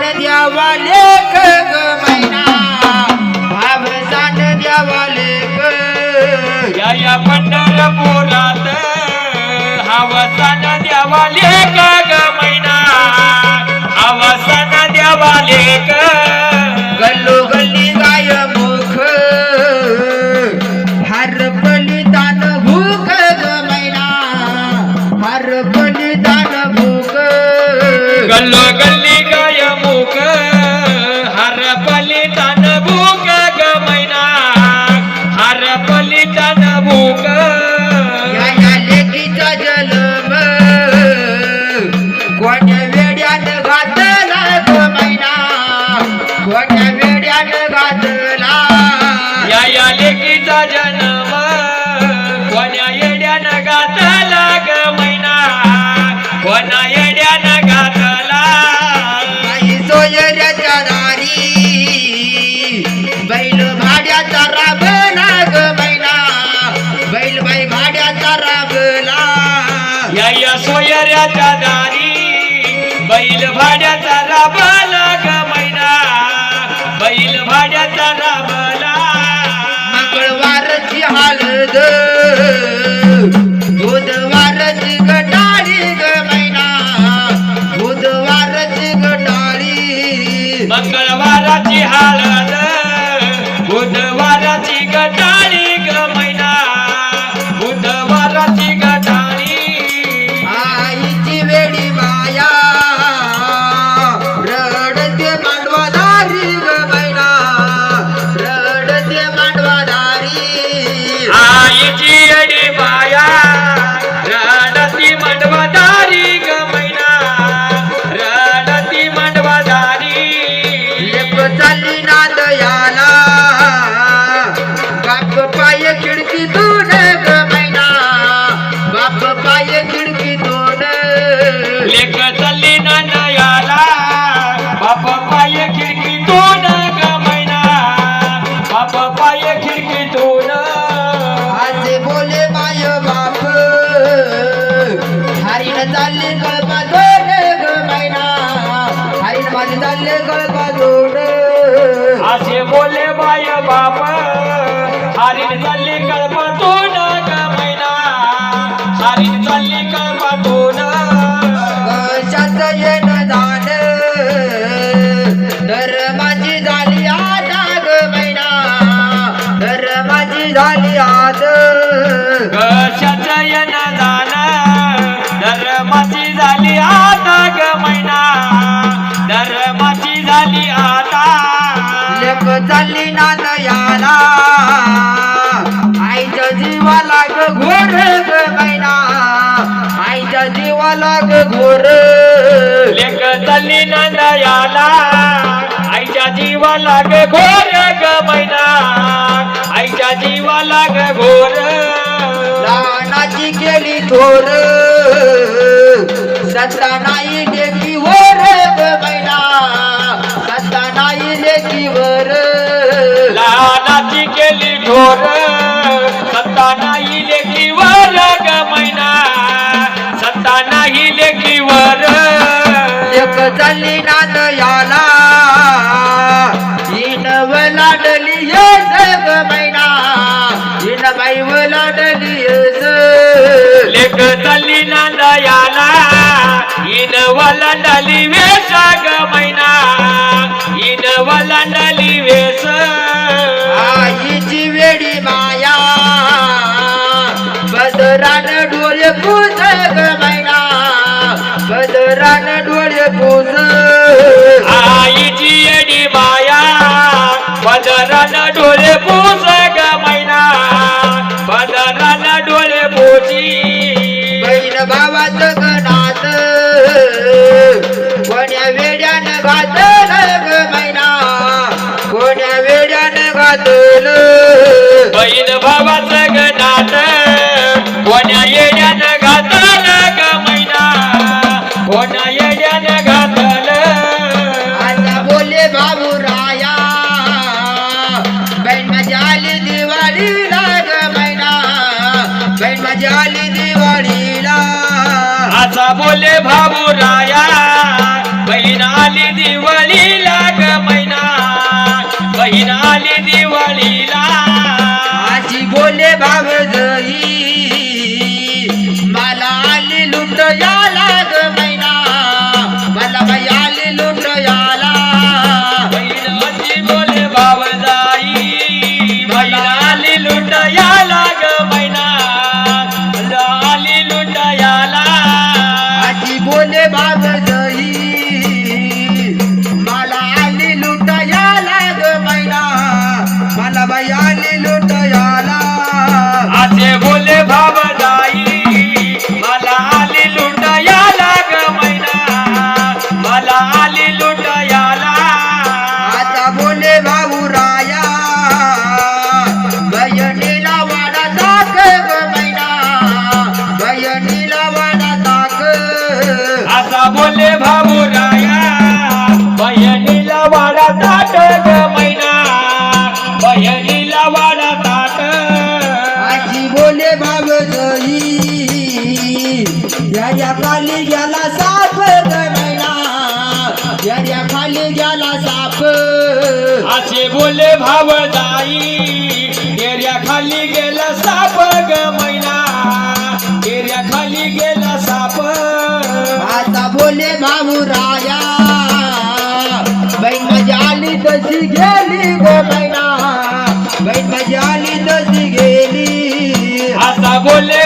द्यावा लेख ग मैना हावसान द्यावा लेख या पंढरपुरात हावसान द्यावा लेख ग मैना हावसान द्यावा लेख गल्लो गल्ली गाय मुख हर बलिदान भूक ग मैना हर बलिदान भूक गल्लो गल्ली गाय मुख हर बलिदान भूक ग मैना हर बलिदान भूक या लेकीचा जन्म कोण्या वेड्यान घातला ग मैना कोण्या वेड्यान घातला या लेकीचा जन्म कोण्या येड्यानं घातला ग मैना कोण्या येड्यानं घातला आई सोयऱ्याच्या दारी बैल भाड्याचा राबला ग मैना बैल बाई भाड्याचा राबला या सोयऱ्याच्या दारी बैल भाड्याचा राबला ग मैना बैल भाड्याचा राबला मंगळवारची हळद बुधवारची गटाळी ग मैना बुधवारची गटाळी मंगळवाराची हळद बुधवाराची गटाळी ग मैना बुधवाराची गटाळी आईची वेडी माया रडते मांडवादारी ग मैना रडते मांडवादारी आईची येडी माया रडती मंडवदारी ग मैना रडती मंडवदारी लेक चालली नांदयाला बाप पाय खिडकीतून ग मैना बाप पाय खिडकीतून लेक चालली नांदयाला बाप पाय खिडकीतून ग मैना बाप पाय खिडकीतून असे बोले माय बाप हरीण चालले कळपा जोड ग मैना हरीण माझे चालले कळपा जोड असे बोले बाय बाप हरीण चालली कळपातून ग मैना हरीण चालली कळपातून कशाच येण जाण तर माझी झाली आता ग मैना तर माझी झाली आज कशाच येण जाण धर्माची झाली आता ग मैना धर्माची झाली आता लेक चालली नांदयाला आईच्या जीवाला ग घोर ग मैना आईच्या जीवाला ग घोर लेक चालली नांदयाला आईच्या जीवाला ग घोर ग मैना आईच्या जीवाला ग घोर लहानाची केली थोर सत्ता नाही लेकी वर ग मैना सत्ता नाही लेकी वर लहानाची केली ढोर सत्ता नाही लेकीवर ग मैना सत्ता नाही लेकीवर एक चालली नांदयाला इन वलाडली येस ग मैना इन बाई वलाडली येस लेक चालली नांदयाला इन वलांडली वेस ग मैना इन वलांडली वेस आईची वेडी माया बदरान डोळे पूज ग मैना बदरान डोळे पूज आईची येडी माया बदरान डोळे पूज ग मैना बदरान डोळे पूजी बहीण भावाचं गणात कोण्या वेड्यानं घातलं ग मैना कोण्या वेड्यानं घातलं बहीण भावाचं गणात कोण्या येड्यानं घातलं ग मैना कोण्या येड्यानं घातलं आता बोले बाबू राया बहीण माझी आली दिवाळीला ग मैना बहीण माझी आली दिवाळीला असा बोले भाऊ राया बहीण आली दिवाळी बोले बाब जई मला आली लुटायाला ग मैना मला बाई आली लुटायाला असे बोले भाव जाई मला आली लुटायाला ग मैना मला आली लुटायाला आता बोले भाऊ राया बहिणीला वाडा टाक ग मैना बहिणीला वाडा टाक असा बोले भाऊ राया बहिणीला वाडा ताट ग मैना बहिणीला वाडा ताट आजी बोले भाव जई या खाली गेला साप ग मैना या खाली गेला साप असे बोले भाव जाई गेल्या खाली गेला साप ग मैना गेल्या खाली गेला साप आता बोले भाऊ राया बहीण माझी आली तशी गेली गो मैना बहीण माझी आली तशी गेली असा बोले